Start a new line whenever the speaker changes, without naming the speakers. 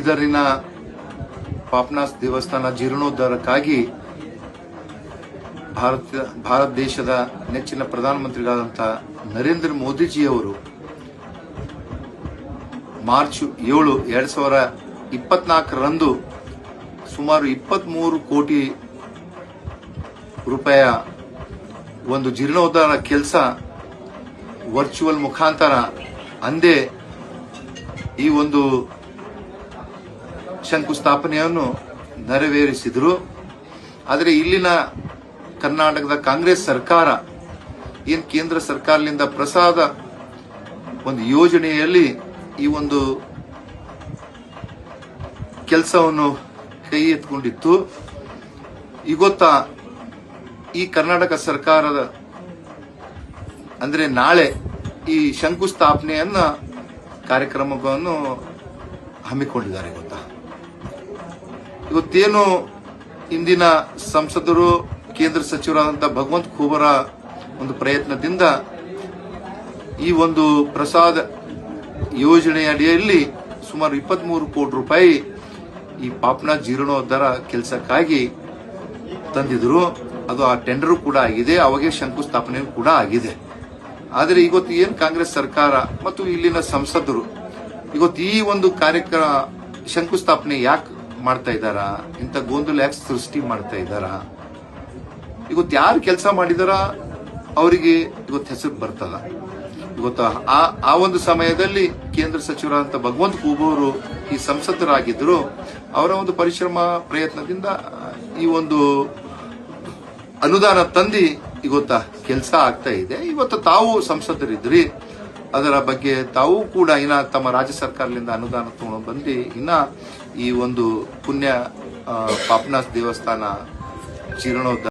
ಬೀದರಿನ ಪಾಪನಾಸ್ ದೇವಸ್ಥಾನ ಜೀರ್ಣೋದ್ಧಾರಕ್ಕಾಗಿ ಭಾರತ ದೇಶದ ನೆಚ್ಚಿನ ಪ್ರಧಾನಮಂತ್ರಿಗಳಾದಂತಹ ನರೇಂದ್ರ ಮೋದಿಜಿಯವರು ಮಾರ್ಚ್ 7, 2024ರಂದು ಸುಮಾರು 23 ಕೋಟಿ ರೂಪಾಯ ಒಂದು ಜೀರ್ಣೋದ್ಧಾರ ಕೆಲಸ ವರ್ಚುವಲ್ ಮುಖಾಂತರ ಅಂದೇ ಈ ಒಂದು ಶಂಕುಸ್ಥಾಪನೆಯನ್ನು ನೆರವೇರಿಸಿದರು. ಆದರೆ ಇಲ್ಲಿನ ಕರ್ನಾಟಕದ ಕಾಂಗ್ರೆಸ್ ಸರ್ಕಾರ ಏನ್ ಕೇಂದ್ರ ಸರ್ಕಾರದಿಂದ ಪ್ರಸಾದ ಒಂದು ಯೋಜನೆಯಲ್ಲಿ ಈ ಒಂದು ಕೆಲಸವನ್ನು ಕೈ ಎತ್ಕೊಂಡಿತ್ತು. ಇವತ್ತ ಈ ಕರ್ನಾಟಕ ಸರ್ಕಾರದ ಅಂದ್ರೆ ನಾಳೆ ಈ ಶಂಕುಸ್ಥಾಪನೆಯನ್ನ ಕಾರ್ಯಕ್ರಮವನ್ನು ಹಮ್ಮಿಕೊಂಡಿದ್ದಾರೆ. ಇವತ್ತೇನು ಇಂದಿನ ಸಂಸದರು ಕೇಂದ್ರ ಸಚಿವರಾದಂತಹ ಭಗವಂತ ಖೂಬರ ಒಂದು ಪ್ರಯತ್ನದಿಂದ ಈ ಒಂದು ಪ್ರಸಾದ ಯೋಜನೆಯ ಅಡಿಯಲ್ಲಿ ಸುಮಾರು 23 ಕೋಟಿ ರೂಪಾಯಿ ಈ ಪಾಪನಾಸ್ ಜೀರ್ಣೋದ್ಧಾರ ಕೆಲಸಕ್ಕಾಗಿ ತಂದಿದ್ರು. ಅದು ಆ ಟೆಂಡರ್ ಕೂಡ ಆಗಿದೆ, ಅವಾಗೆ ಶಂಕುಸ್ಥಾಪನೆ ಕೂಡ ಆಗಿದೆ. ಆದರೆ ಇವತ್ತು ಏನ್ ಕಾಂಗ್ರೆಸ್ ಸರ್ಕಾರ ಮತ್ತು ಇಲ್ಲಿನ ಸಂಸದರು ಇವತ್ತು ಈ ಒಂದು ಕಾರ್ಯಕ್ರಮ ಶಂಕುಸ್ಥಾಪನೆ ಯಾಕೆ ಮಾಡ್ತಾ ಇದ್ದಾರ, ಇಂಥ ಗೊಂದಲ ಯಾಕೆ ಸೃಷ್ಟಿ ಮಾಡ್ತಾ ಇದ್ದಾರ? ಇವತ್ತು ಯಾರು ಕೆಲಸ ಮಾಡಿದಾರ ಅವರಿಗೆ ಇವತ್ತು ಹೆಸರು ಬರ್ತದ. ಇವತ್ತು ಆ ಒಂದು ಸಮಯದಲ್ಲಿ ಕೇಂದ್ರ ಸಚಿವರಾದಂತ ಭಗವಂತ ಖೂಬರು ಈ ಸಂಸದರಾಗಿದ್ದರು. ಅವರ ಒಂದು ಪರಿಶ್ರಮ ಪ್ರಯತ್ನದಿಂದ ಈ ಒಂದು ಅನುದಾನ ತಂದಿ ಇವತ್ತ ಕೆಲಸ ಆಗ್ತಾ ಇದೆ. ಇವತ್ತು ತಾವು ಸಂಸದರಿದ್ರಿ, ಅದರ ಬಗ್ಗೆ ತಾವು ಕೂಡ ಇನ್ನ ತಮ್ಮ ರಾಜ್ಯ ಸರ್ಕಾರದಿಂದ ಅನುದಾನ ತಗೊಂಡು ಬಂದು ಇನ್ನ ಈ ಒಂದು ಪುಣ್ಯ ಪಾಪನಾಸ್ ದೇವಸ್ಥಾನ ಜೀರ್ಣೋದ್ಧಾರ